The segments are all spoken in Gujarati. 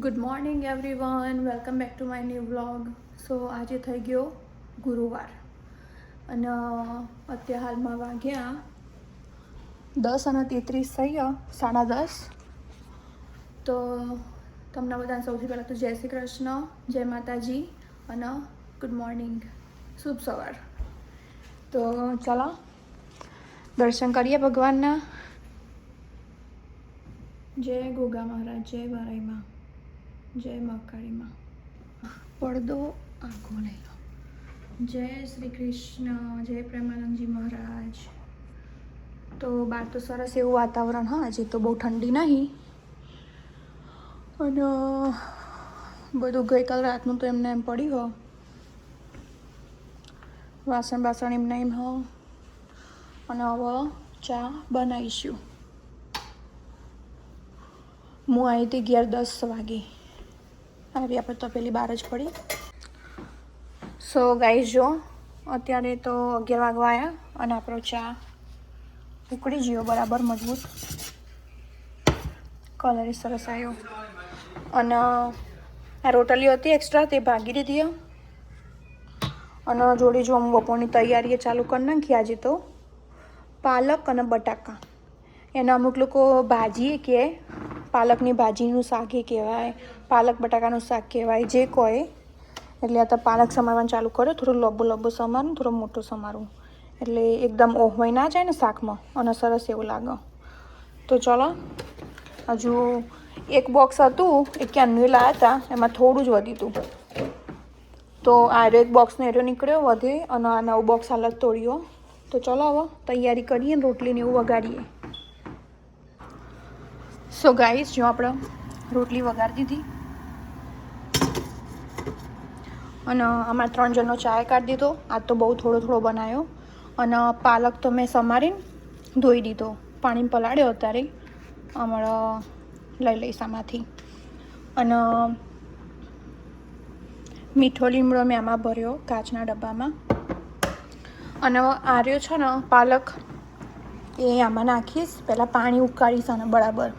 Good morning everyone, welcome back to my new vlog. So આજે થઈ ગયો ગુરુવાર અને અત્યારે હાલમાં વાગ્યા 10:33 થઈ ગયા, 10:30. તો તમને બધાને સૌથી પહેલાં તો જય શ્રી કૃષ્ણ, જય માતાજી અને ગુડ મોર્નિંગ, શુભ સવાર. તો ચાલો દર્શન કરીએ ભગવાનના. જય ગોગા મહારાજ, જય વારાઈમાં, જય મહાકાળીમાં. પડદો આખો લઈ લો. જય શ્રી કૃષ્ણ, જય પ્રેમાનંદજી મહારાજ. તો બહાર તો સરસ એવું વાતાવરણ, હા હજી તો બહુ ઠંડી નહીં અને બધું ગઈકાલ રાતનું તો એમને એમ પડ્યું હો, વાસણ બાસણ એમને એમ હો. અને હવે ચા બનાવીશું. હું આવી હતી 11:10 વાગે, આવી આપણે તો પેલી બહાર જ પડી. સો ગાઈસ, જો અત્યારે તો 11 વાગવા આવ્યા અને આપણો ચા ઉકળી ગયો બરાબર મજબૂત, કલર સરસ આવ્યો. અને આ રોટલી હતી એક્સ્ટ્રા, તે ભાગી દીધી. અને જોડે જો હું બપોરની તૈયારી ચાલુ કરી નાખી. આજે તો પાલક અને બટાકા, એના અમુક લોકો ભાજી કે પાલકની ભાજીનું શાક કહેવાય, પાલક બટાકાનું શાક કહેવાય, જે કહે. એટલે આ તો પાલક સમારવાનું ચાલુ કર્યો, થોડું લંબો સમારું, થોડો મોટો સમારું, એટલે એકદમ ઓહવાઈ ના જાય ને શાકમાં અને સરસ એવું લાગે. તો ચલો, હજુ એક બોક્સ હતું એ ક્યાંનું લાવ્યા હતા, એમાં થોડું જ વધ્યું હતું. તો આરો એક બોક્સનો એરો નીકળ્યો વધે અને આ નવું બોક્સ હાલત તોડ્યો. તો ચલો હવે તૈયારી કરીએ, રોટલીને એવું વગાડીએ. સો ગાઈસ, જો આપણે રોટલી વગાડી દીધી અને અમારે 3 જણનો ચાય કાઢી દીધો. આજ તો બહુ થોડો બનાવ્યો. અને પાલક તો મેં સમારીને ધોઈ દીધો, પાણી પલાળ્યો. અત્યારે અમારે લઈ લઈશ આમાંથી. અને મીઠો લીમડો મેં આમાં ભર્યો કાચના ડબ્બામાં. અને આર્યો છે ને પાલક, એ આમાં નાખીશ. પહેલાં પાણી ઉકાળીશ અને બરાબર,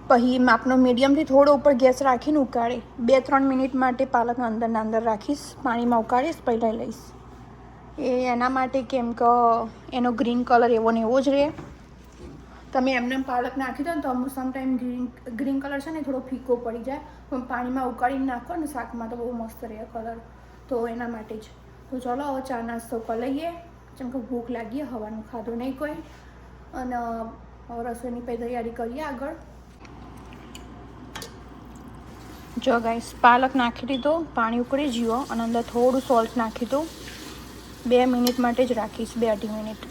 પછી માપનો મીડિયમથી થોડો ઉપર ગેસ રાખીને ઉકાળે. 2-3 મિનિટ માટે પાલકના અંદર રાખીશ, પાણીમાં ઉકાળીશ, પછી લઈ લઈશ. એ એના માટે કેમ કે એનો ગ્રીન કલર એવો ને એવો જ રહે. તમે એમને પાલક નાખી દો ને તો અમુક સમટાઈમ ગ્રીન કલર છે ને થોડો ફીકો પડી જાય, પણ પાણીમાં ઉકાળીને નાખો ને શાકમાં તો બહુ મસ્ત રહે કલર. તો એના માટે જ. તો ચલો હવે ચા નાસ્તો કરી લઈએ, જેમ કે ભૂખ લાગી, હવાનું ખાધું નહીં કોઈ. અને રસોઈની પછી તૈયારી કરીએ આગળ. જો ગાઈસ, પાલક નાખી દીધો, પાણી ઉકળી ગયો અને અંદર થોડું સોલ્ટ નાખી દઉં. 2 મિનિટ માટે જ રાખીશ, 2-2.5 મિનિટ,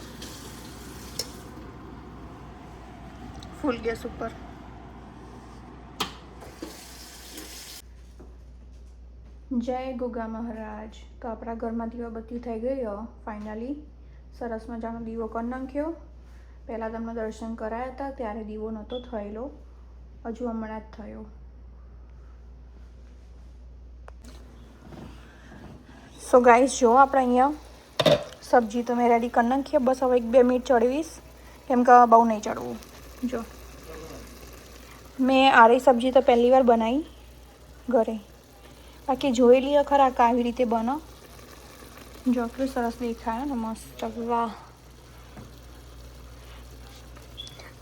ફૂલ ગેસ ઉપર. જય ગોગા મહારાજ. તો આપણા ઘરમાં દીવાબત્તી થઈ ગઈ ફાઇનલી. સરસ મજાનો દીવો કરી નાખ્યો. પહેલાં તમને દર્શન કરાયા હતા ત્યારે દીવો નહોતો થયેલો, હજુ હમણાં જ થયો. સો ગાઈસ, જો આપણે અહીંયા સબ્જી તો મેં રેડી કરી નાખીએ. બસ હવે 1-2 મિનિટ ચડવીશ, કેમ કે બહુ નહીં ચડવું. જો મેં આરી સબ્જી તો પહેલી વાર બનાવી ઘરે, બાકી જોયેલી ખરા કે આવી રીતે બનો. જો એટલું સરસ દેખાય ને, મસ્ત, વાહ.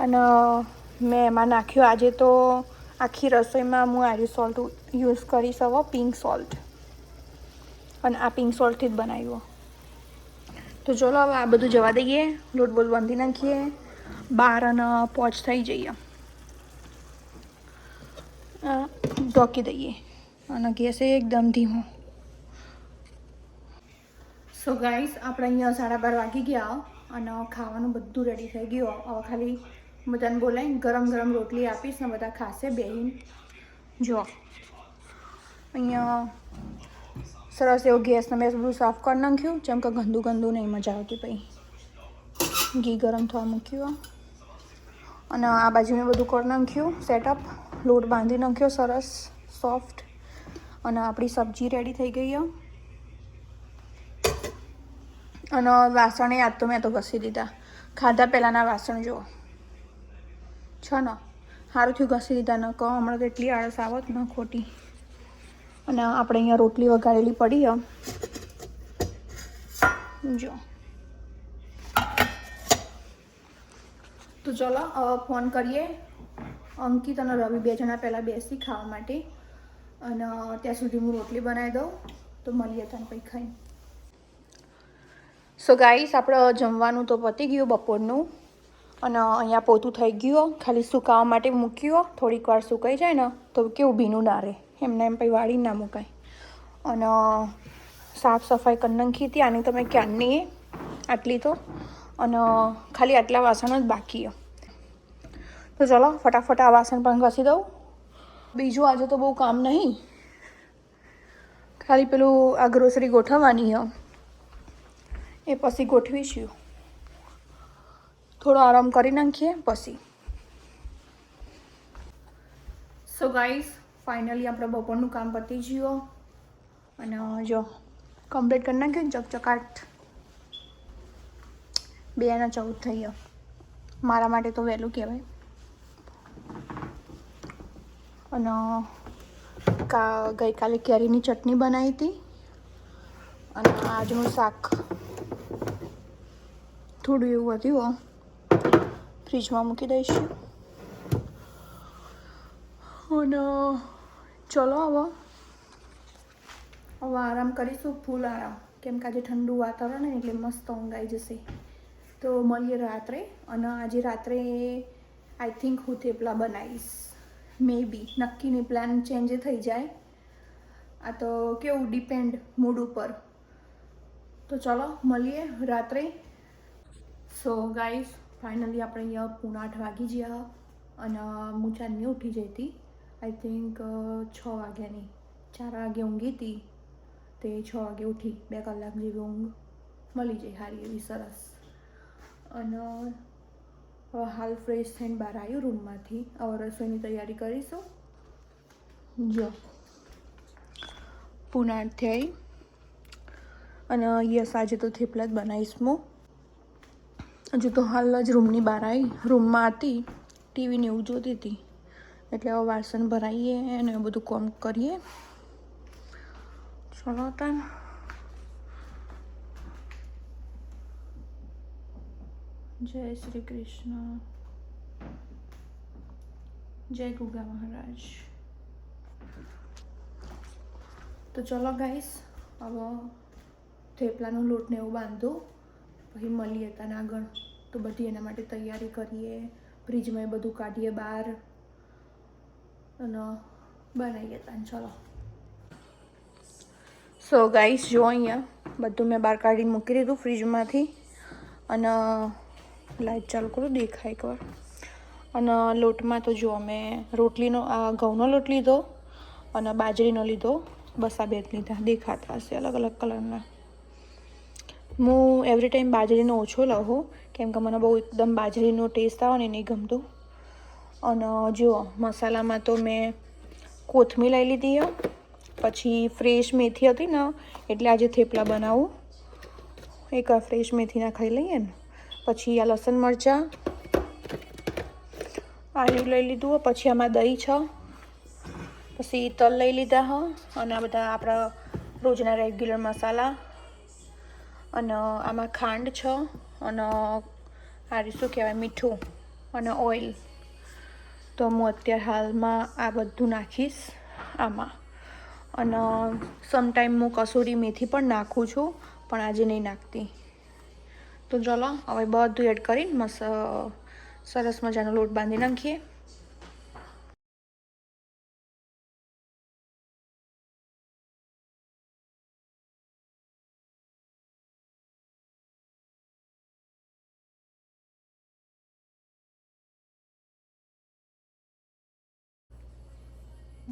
અને મેં એમાં નાખ્યું આજે તો આખી રસોઈમાં હું આર્યુ સોલ્ટ યુઝ કરીશ હવે, પિંક સોલ્ટ. અને આ પિંક સોલ્ટથી જ બનાવ્યું. તો ચલો હવે આ બધું જવા દઈએ, લોટ બોલ બાંધી નાખીએ, 12 અને 5 થઈ જઈએ, ઢોકી દઈએ અને ગેસ એકદમ ધીમો. સો ગાઈસ, આપણે અહીંયા 12:30 વાગી ગયા અને ખાવાનું બધું રેડી થઈ ગયું. હવે ખાલી બધાને બોલાવીને ગરમ રોટલી આપીશ ને બધા ખાશે બેહીને. જો અહીંયા સરસ એવું ગેસને મેં બધું સાફ કરી નાખ્યું, જેમ કે ગંદુ નહીં મજા આવતી. પછી ઘી ગરમ થવા મૂક્યું અને આ બાજુ મેં બધું કરી નાખ્યું સેટઅપ. લોટ બાંધી નાખ્યો સરસ સોફ્ટ. અને આપણી સબ્જી રેડી થઈ ગઈ. અને વાસણ યાદ તો મેં તો ઘસી દીધા. ખાધા પહેલાંના વાસણ જુઓ છે ને, સારું થયું ઘસી દીધા, ન કહો હમણાં તો એટલી આળસ આવત ન ખોટી. અને આપણે અહીંયા રોટલી વઘારેલી પડી જો. તો ચલો હવે ફોન કરીએ અંકિત અને રવિ 2 જણા પહેલાં બેસી ખાવા માટે, અને ત્યાં સુધી હું રોટલી બનાવી દઉં તો મળીએ તને પછી ખાઈને. સો ગાઈસ, આપણે જમવાનું તો પતી ગયું બપોરનું, અને અહીંયા પોતું થઈ ગયું, ખાલી સુકાવા માટે મૂક્યું. થોડીક વાર સુકાઈ જાય ને તો કેવું ભીનું ના રહે, એમને એમ પછી વાળી ના મુકાય. અને સાફ સફાઈ કરી નાખી હતી આની તમે ક્યારની આટલી તો, અને ખાલી આટલા વાસણ જ બાકી. તો ચલો ફટાફટ આ વાસણ પણ ઘસી દઉં. બીજું આજે તો બહુ કામ નહીં, ખાલી પેલું આ ગ્રોસરી ગોઠવવાની એ પછી ગોઠવીશું. થોડો આરામ કરી નાખીએ પછી. સો ગાઈસ, ફાઇનલી આપણે બપોરનું કામ પતી ગયું, અને જો કમ્પ્લીટ કરી નાખ્યું ને ચકચકાટ. 2:14 થઈ ગયો, મારા માટે તો વહેલું કહેવાય. અને ગઈકાલે કેરીની ચટણી બનાવી હતી, અને આજનું શાક થોડું એવું હતું, ફ્રીજમાં મૂકી દઈશું. અને ચલો હવે આરામ કરીશું, ફૂલ આરામ, કેમ કે આજે ઠંડુ વાતાવરણ ને એટલે મસ્ત ઊંઘ આવી જશે. તો મળીએ રાત્રે. અને આજે રાત્રે આઈ થિંક હું થેપલા બનાવીશ, મે બી, નક્કી નહીં, પ્લાન ચેન્જ થઈ જાય. આ તો કેવું ડિપેન્ડ મૂડ ઉપર. તો ચલો મળીએ રાત્રે. સો ગાઈસ, ફાઇનલી આપણે અહીંયા 8:30 વાગી ગયા, અને હું ચાંદની ઉઠી જઈ હતી આઈ થિંક 6 વાગ્યાની. 4 વાગે ઊંઘી હતી તે 6 વાગે ઉઠી, 2 કલાક જેવી ઊંઘ મળી જાય સારી એવી સરસ. અને હાલ ફ્રેશ થઈને બહાર આવ્યું રૂમમાંથી. હવે રસોઈની તૈયારી કરીશું. જો પૂનાથી આવી, અને યસ આજે તો થેપલા જ બનાવીશ હું. હજુ તો હાલ જ રૂમની બહાર આવી, રૂમમાં હતી, ટીવીને એવું જોતી હતી, એટલે હવે વાસણ ભરાઈએ અને બધું કામ કરીએ. ચલો તાન. જય શ્રી કૃષ્ણ, જય ગુગા મહારાજ. તો ચલો ગાઈસ, હવે થેપલાનો લોટને એવું બાંધું, પછી મળીએ તને આગળ. તો બધી એના માટે તૈયારી કરીએ, ફ્રીજમાં એ બધું કાઢીએ બહાર, અને બનાવીએ તને. ચલો. સો ગાઈસ, જો અહીંયા બધું મેં બહાર કાઢીને મૂકી દીધું ફ્રીજમાંથી, અને લાઈટ ચાલુ કરું દેખાય એકવાર. અને લોટમાં તો જો મેં રોટલીનો ઘઉંનો લોટ લીધો અને બાજરીનો લીધો, બસ આ 2 જ લીધા, દેખાતા હશે અલગ અલગ કલરના. હું એવરી ટાઈમ બાજરીનો ઓછો લઉં, કેમ કે મને બહુ એકદમ બાજરીનો ટેસ્ટ આવે ને નહીં ગમતું. અને જુઓ મસાલામાં તો મેં કોથમીર લઈ લીધી, પછી ફ્રેશ મેથી હતી ને એટલે આજે થેપલા બનાવું, એક ફ્રેશ મેથીના ખાઈ લઈએ ને. પછી આ લસણ મરચાં આવું લઈ લીધું, પછી આમાં દહીં છે, પછી તલ લઈ લીધા હ, અને આ બધા આપણા રોજના રેગ્યુલર મસાલા, અને આમાં ખાંડ છે, અને આ શું કહેવાય મીઠું, અને ઓઇલ. તો હું અત્યારે હાલમાં આ બધું નાખીશ આમાં. અને સમટાઈમ હું કસૂરી મેથી પણ નાખું છું, પણ આજે નહીં નાખતી. તો ચલો હવે બધું એડ કરીને સરસ મજાનો લોટ બાંધી નાખીએ.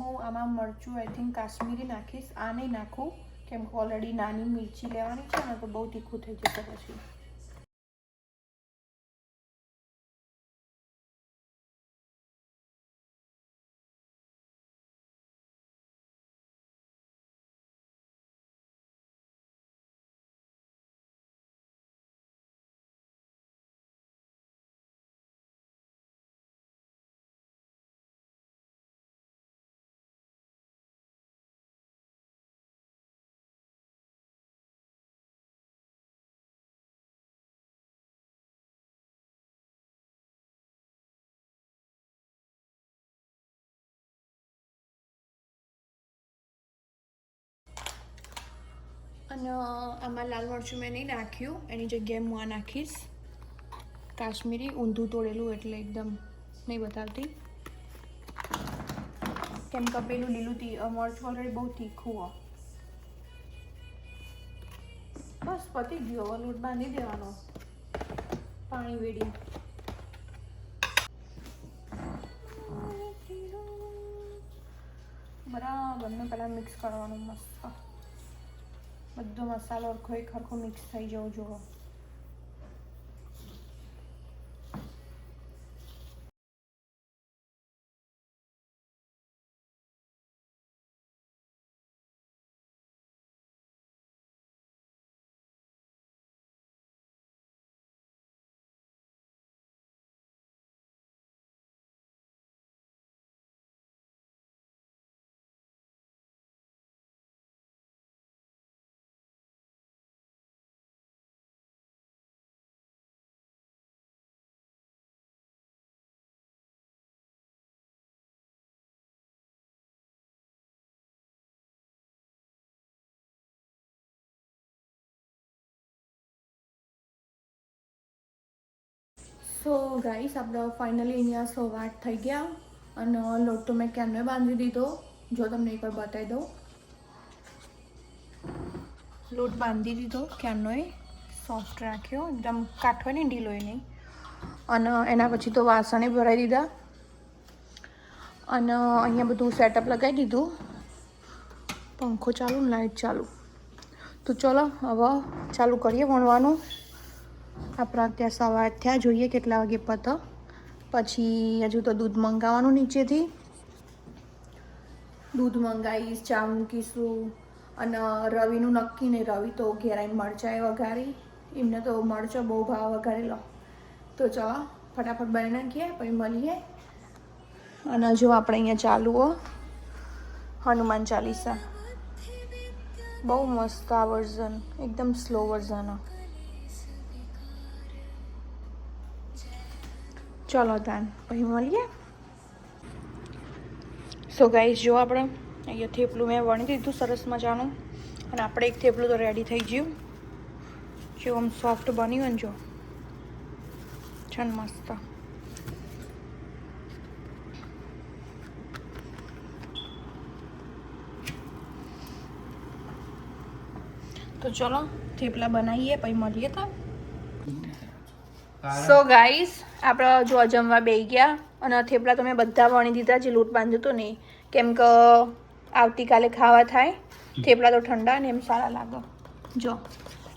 હું આમાં મરચું આઈ થિંક કાશ્મીરી નાખીશ, આ નહીં નાખું, કેમ કે ઓલરેડી નાની મિરચી લેવાની છે ને, તો બહુ તીખું થઈ જશે પછી. અને આમાં લાલ મરચું મેં નહીં નાખ્યું, એની જગ્યાએ હું આ નાખીશ કાશ્મીરી ઊંધું તોડેલું, એટલે એકદમ નહીં બતાવતી, કેમ કે પેલું લીલું મરચું ઓલરેડી બહુ તીખું હોય. બસ પતી ગયો, હવે લોટ બાંધી દેવાનો પાણી વેડી. બરાબર પહેલાં મિક્સ કરવાનું મસ્ત, બધો મસાલો ખરખો મિક્સ થઈ જવું જોઈએ. સો ગાઈસ, આપણે ફાઇનલી અહીંયા 8:15 થઈ ગયા અને લોટ તો મેં ક્યારનો બાંધી દીધો. જો તમને એકવાર બતાવી દઉં, લોટ બાંધી દીધો ક્યારનો, સોફ્ટ રાખ્યો, એકદમ કાઠો ને ઢીલો નહીં. અને એના પછી તો વાસણે ભરાઈ દીધા અને અહીંયા બધું સેટઅપ લગાવી દીધું, પંખો ચાલુ ને લાઇટ ચાલુ. તો ચલો હવે ચાલુ કરીએ વણવાનું. આપણા ત્યાં સવાર થયા, જોઈએ કેટલા વાગે પતો. પછી હજુ તો દૂધ મંગાવવાનું, નીચેથી દૂધ મંગાવીશ, ચા મૂકીશું. અને રવિનું નક્કી નહીં, રવિ તો ઘેરાઈને મરચાં વઘારી, એમને તો મરચો બહુ ભાવ વઘારેલો. તો ચલો ફટાફટ બની નાખીએ, પછી મળીએ. અને જો આપણે અહીંયા ચાલુ હો હનુમાન ચાલીસા, બહુ મસ્ત આ વર્ઝન, એકદમ સ્લો વર્ઝન. ચલો તાન પછી મળીએ. સો ગાઈસ, જો આપણે અહીંયા થેપલું મેં વણી દીધું સરસ મજાનું, અને આપણે એક થેપલું તો રેડી થઈ ગયું. જો આમ સોફ્ટ બન્યું ને, જો છે ને મસ્ત. તો ચલો થેપલા બનાવીએ, પછી મળીએ. તો સો ગાઈસ, આપણે જો જમવા બેસી ગયા અને થેપલા તો મેં બધા વણી દીધા, જે લોટ બાંધ્યો હતો ને, કેમ કે આવતીકાલે ખાવા થાય. થેપલા તો ઠંડા ને એમ સારા લાગે. જો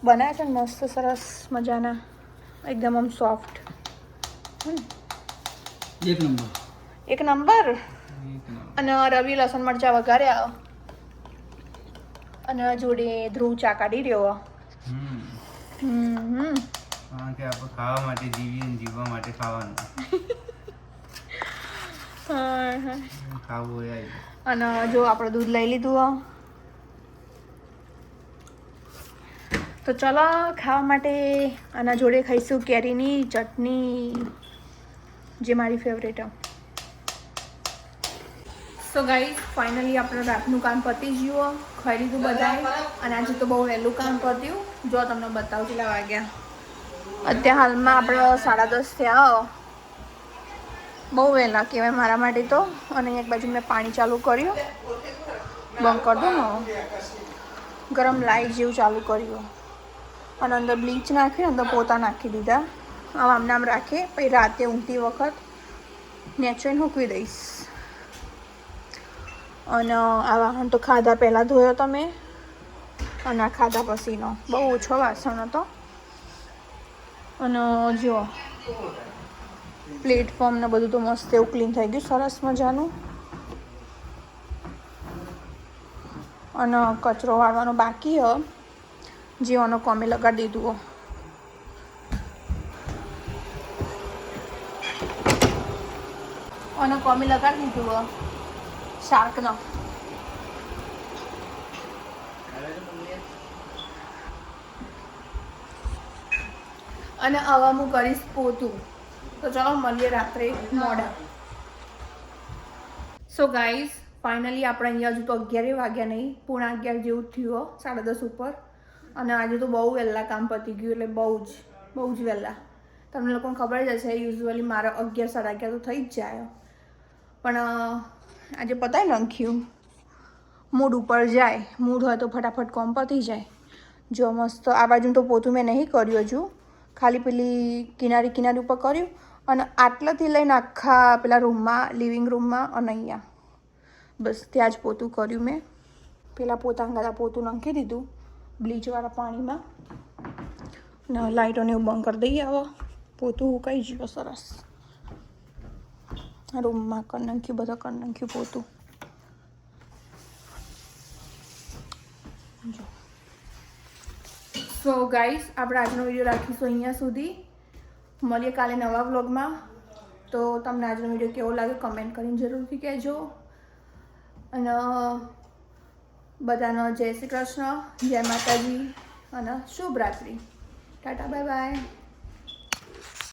બનાવ્યા છે ને મસ્ત સરસ મજાના, એકદમ આમ સોફ્ટ. એક નંબર. અને રવિ લસણ મરચાં વઘાર્યા અને જોડે ધ્રુવ ચા કાઢી રહ્યો. કે આપણે ખાવા માટે જીવીએ ને જીવવા માટે ખાવાનું. ખાવું હોય. અને જો આપણે દૂધ લઈ લીધું, તો ચલો ખાવા માટે. આના જોડે ખાઈશું કેરીની ચટણી, જે મારી ફેવરેટ. સો ગાઈસ, ફાઇનલી આપણે રાતનું કામ પતી ગયું, ખાઈ લીધું બધાએ. અને આજે તો બહુ વહેલું કામ પત્યું. જો તમને બતાવું કેટલા વાગ્યા. અત્યારે હાલમાં આપણે 10:30 થયા, બહુ વહેલા કહેવાય મારા માટે તો. અને એક બાજુ મેં પાણી ચાલુ કર્યું, બંધ કરી દો ને, ગરમ લાઈટ જેવું ચાલુ કર્યું. અને અંદર બ્લીચ નાખી, અંદર પોતા નાખી દીધા. આમ નામ રાખે, પછી રાતે ઊંઘતી વખત નેચરલ મૂકવી દઈશ. અને આ વાહન તો ખાધા પહેલાં ધોયો તમે, અને આ ખાધા પછીનો બહુ ઓછો વાસણ હતો. અને જો પ્લેટફોર્મ ને બધું તો મસ્ત એવું ક્લીન થઈ ગયું, સરસ મજાનું. અને કચરો વાળવાનો બાકી હ, જીવાનો કોમે લગાડી દીધું. અને કોમે લગાડી દીધું શાર્કનો. અને હવે હું કરીશ પોતું. તો ચાલો મળીએ રાત્રે મોડા. સો ગાઈઝ, ફાઇનલી આપણે અહીંયા હજુ તો 11 વાગ્યા નહીં, 11:15 જેવું થયું, 10:30 ઉપર. અને આજે તો બહુ વહેલા કામ પતી ગયું, એટલે બહુ જ વહેલા. તમને લોકોને ખબર જ હશે, યુઝ્યુઅલી મારા 11 સાડા 11 તો થઈ જ જાય, પણ આજે પતાવી નાખ્યું. મૂડ ઉપર જાય, મૂડ હોય તો ફટાફટ કામ પતી જાય. જો મસ્ત આ બાજુ તો પોતું મેં નહીં કર્યું હજુ, ખાલી પેલી કિનારી ઉપર કર્યું, અને આટલાથી લઈને આખા પેલા રૂમમાં, લિવિંગ રૂમમાં અને અહીંયા બસ ત્યાં જ પોતું કર્યું મેં. પેલા પોતા પોતું નાખી દીધું બ્લીચવાળા પાણીમાં, ને લાઇટોને એવું બંધ કરી દઈએ. હવે પોતું સુકાઈ ગયું સરસ. રૂમમાં કરી નાખ્યું, બધા કરી નાખ્યું પોતું. જો સો ગાઈસ, આપણે આજનો વિડીયો રાખીશું અહીંયા સુધી. મળીએ કાલે નવા વ્લોગમાં. તો તમને આજનો વિડીયો કેવો લાગ્યો કમેન્ટ કરીને જરૂરથી કહેજો. અને બધાનો જય શ્રી કૃષ્ણ, જય માતાજી અને શુભ રાત્રિ. Tata, bye bye.